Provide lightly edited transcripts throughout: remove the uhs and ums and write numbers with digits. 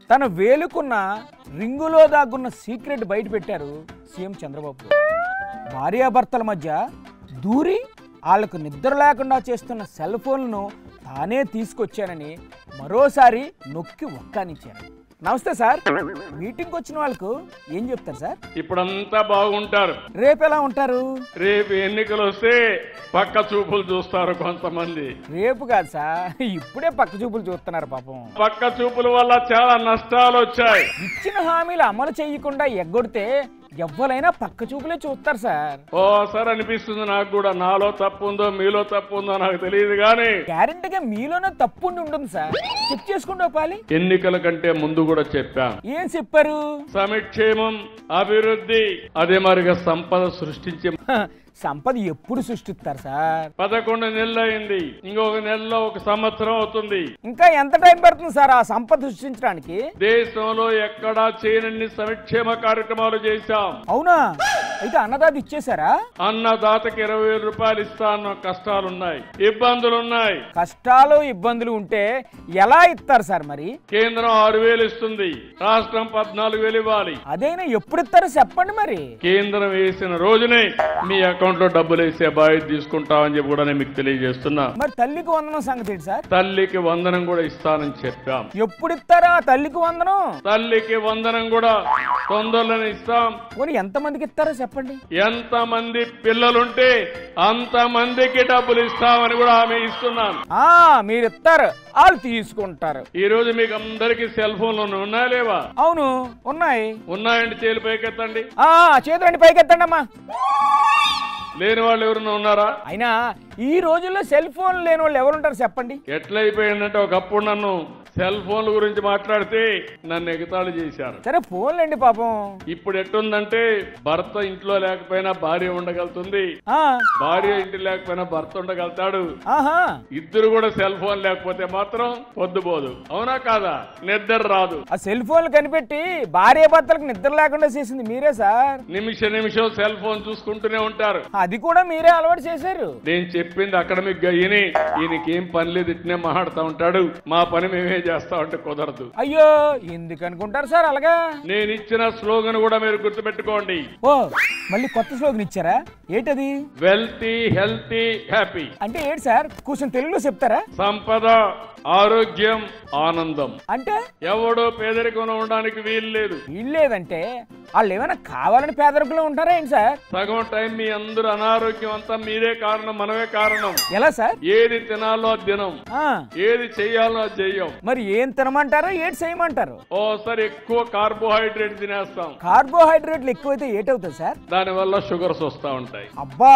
తన వేలుకున్న రింగులో దాగున్న సీక్రెట్ బయట పెట్టారు సీఎం చంద్రబాబు. భార్యాభర్తల మధ్య దూరి వాళ్లకు నిద్ర లేకుండా చేస్తున్న సెల్ ఫోన్లను తానే తీసుకొచ్చానని మరోసారి నొక్కి ఒక్కానిచ్చారు. నమస్తే సార్. మీటింగ్ వచ్చిన వాళ్ళకు ఏం చెప్తారు సార్? ఇప్పుడంతా బాగుంటారు. రేపు ఎలా ఉంటారు? రేపు ఎన్నికలు వస్తే పక్క చూపులు చూస్తారు కొంతమంది. రేపు కాదు సార్, ఇప్పుడే పక్క చూపులు చూస్తున్నారు పాపం. పక్క చూపుల వల్ల చాలా నష్టాలు వచ్చాయి. ఇచ్చిన హామీలు అమలు చేయకుండా ఎగ్గొడితే ఎవ్వరైనా పక్క చూపులే చూస్తారు సార్. ఓసారి అనిపిస్తుంది నాకు కూడా, నాలో తప్పు ఉందో మీలో తప్పు ఉందో నాకు తెలియదు కానీ గ్యారెంటీగా మీలోనే తప్పు ఉంటుంది సార్. చెక్ చేసుకుంటూ పాలి. ఎన్నికల కంటే ముందు కూడా చెప్పాను. ఏం చెప్పారు? సంక్షేమం, అభివృద్ధి, అదే మరిగా సంపద సృష్టించే. సంపద ఎప్పుడు సృష్టిస్తారు సార్? 11 నెలలు అయింది, ఇంకొక నెలలో 1 సంవత్సరం అవుతుంది. ఇంకా ఎంత టైం పడుతుంది సార్ ఆ సంపద సృష్టించడానికి? దేశంలో ఎక్కడా చేయనన్ని సంక్షేమ కార్యక్రమాలు చేశాం. అవునా? అయితే అన్నదాత ఇచ్చేసారా? అన్నదాతకి 20,000 రూపాయలు ఇస్తా అన్న కష్టాలున్నాయి, ఇబ్బందులున్నాయి. కష్టాలు ఇబ్బందులు ఉంటే ఎలా ఇస్తారు సార్? మరి కేంద్రం 6,000 ఇస్తుంది, రాష్ట్రం 14,000 ఇవ్వాలి. అదైనా ఎప్పుడు ఇస్తారో చెప్పండి. మరి కేంద్రం వేసిన రోజునే మీ అకౌంట్ లో డబ్బులు వేసే బాధ్యత తీసుకుంటామని చెప్పి కూడా నేను మీకు తెలియజేస్తున్నా. మరి తల్లికి వందనం సంగతి ఏంటి సార్? తల్లికి వందనం కూడా ఇస్తానని చెప్పాం. ఎప్పుడు ఇస్తారా తల్లికి వందనం? తల్లికి వందనం కూడా తొందరలోనే ఇస్తాం. పోనీ ఎంత మందికి ఇస్తారో చెప్పండి. ఎంత మంది పిల్లలుంటే అంత మందికి డబ్బులు ఇస్తామని కూడా హామీ ఇస్తున్నాను. మీరు ఇస్తారు, వాళ్ళు తీసుకుంటారు. ఈ రోజు మీకు అందరికి సెల్ ఫోన్లు ఉన్నాయా లేవా? అవును, ఉన్నాయి. ఉన్నాయండి, చేతులు పైకెత్తండి. చేతులండి పైకెత్తండి అమ్మా. లేని వాళ్ళు ఎవరన్నా ఉన్నారా? అయినా ఈ రోజుల్లో సెల్ ఫోన్ లేని వాళ్ళు ఎవరుంటారు చెప్పండి. ఎట్లయిపోయిందంటే ఒకప్పుడు నన్ను సెల్ ఫోన్ల గురించి మాట్లాడితే నన్ను ఎగతాళి చేశారు. సరే ఫోన్లేండి పాపం. ఇప్పుడు ఎట్టుందంటే భర్త ఇంట్లో లేకపోయినా భార్య ఉండగలుగుతుంది, భార్య ఇంటి లేకపోయినా భర్త ఉండగలుగుతాడు. ఇద్దరు కూడా సెల్ ఫోన్ లేకపోతే మాత్రం పొద్దుపోదు. అవునా కాదా? నిద్ర రాదు. ఆ సెల్ ఫోన్ కనిపెట్టి భార్య భర్తలకు నిద్ర లేకుండా చేసింది మీరే సార్. నిమిషం సెల్ ఫోన్ చూసుకుంటూనే ఉంటారు. అది కూడా మీరే అలవాటు చేశారు. నేను చెప్పింది అకాడమిక్ గా ఈయనకి ఏం పని లేదు, ఇట్నే మాట్లాడుతూ ఉంటాడు. మా పని మేమే చేస్తా ఉంటే కుదరదు. అయ్యో ఎందుకు అనుకుంటారు సార్ అలాగా? నేను ఇచ్చిన స్లోగన్ కూడా మీరు గుర్తుపెట్టుకోండి. మళ్ళీ కొత్త స్లోగన్ ఇచ్చారా? ఏంటది? Wealthy, healthy, happy. అంటే ఏంటి సార్? కొంచెం తెలుగులో చెప్తారా? సంపద, ఆరోగ్యం, ఆనందం. అంటే ఎవడో పేదరికంలో ఉండడానికి వీల్లేదు. వీల్లేదంటే వాళ్ళు ఏమైనా కావాలని పేదరికంలో ఉంటారా ఏంటి సార్? సగం టైం మీ అందరూ అనారోగ్యం అంతా మీరే కారణం, మనమే కారణం. ఎలా సార్? ఏది తినాలో అది తినం, ఏది చెయ్యాలో అది చెయ్యం. మరి ఏం తినమంటారో ఏది చేయమంటారు? ఓసారి ఎక్కువ కార్బోహైడ్రేట్ తినేస్తాం. కార్బోహైడ్రేట్లు ఎక్కువైతే ఏటవుతుంది సార్? దాని వల్ల షుగర్స్ వస్తా ఉంటాయి. అబ్బా,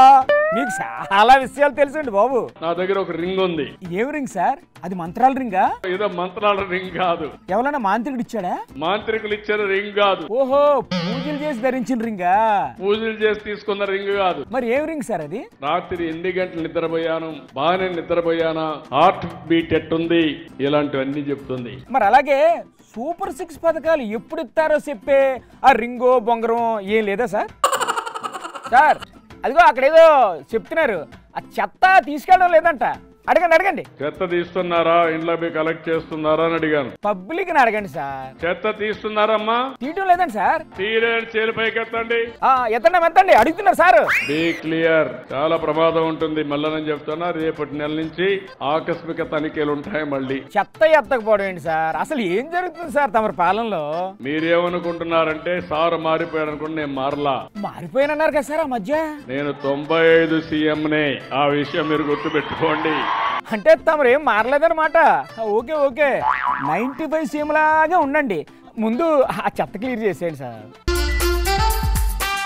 మీకు చాలా విషయాలు తెలుసండి బాబు. నా దగ్గర ఒక రింగ్ ఉంది. ఏం రింగ్ సార్? అది మంత్రాల రింగా? ఏదో మంత్రాల రింగ్ కాదు. ఎవరైనా మాంత్రికుడు ఇచ్చాడా? మాంత్రికులు ఇచ్చిన రింగ్ కాదు. ఓహో, పూజలు చేసి ధరించిన రింగా? పూజలు చేసి తీసుకున్న రింగ్ కాదు. మరి ఏం రింగ్ సార్ అది? రాత్రి 8 గంటలు నిద్రపోయాను, బాగానే నిద్రపోయానా, హార్ట్ బీట్ ఎట్టుంది, ఇలాంటివన్నీ చెప్తుంది. మరి అలాగే సూపర్ 6 పథకాలు ఎప్పుడు ఇస్తారో చెప్పే ఆ రింగో బొంగరం ఏం లేదా సార్? సార్ అదిగో అక్కడేదో చెప్తున్నారు, ఆ చెత్త తీసుకెళ్ళడం లేదంట. అడగండి. చెత్త తీస్తున్నారా, ఇంట్లో పోయి కలెక్ట్ చేస్తున్నారా అని అడిగాను. పబ్లిక్ ని అడగండి సార్. చెత్త తీస్తున్నారమ్మా? తీయటం లేదండి సార్. తీరేని చేలు పైకి ఎత్తండి. ఎత్తండి అడుగుతున్నారు సార్. బీ క్లియర్, చాలా ప్రమాదం ఉంటుంది. మళ్ళీ చెప్తున్నా, రేపటి నెల నుంచి ఆకస్మిక తనిఖీలు ఉంటాయి. మళ్ళీ చెత్త ఎత్తకపోవడం ఏంటి సార్? అసలు ఏం జరుగుతుంది సార్ తమ పాలనలో? మీరేమనుకుంటున్నారంటే సార్ మారిపోయాడు అనుకుంటే నేను మారిపోయానన్నారు కదా సార్ ఆ మధ్య. నేను 95 సీఎంనే, ఆ విషయం మీరు గుర్తుపెట్టుకోండి. అంటే తమరు ఏం మారలేదన్నమాట. ఓకే 95 సీఎం లాగా ఉండండి. ముందు ఆ చెత్త క్లియర్ చేసేయండి సార్.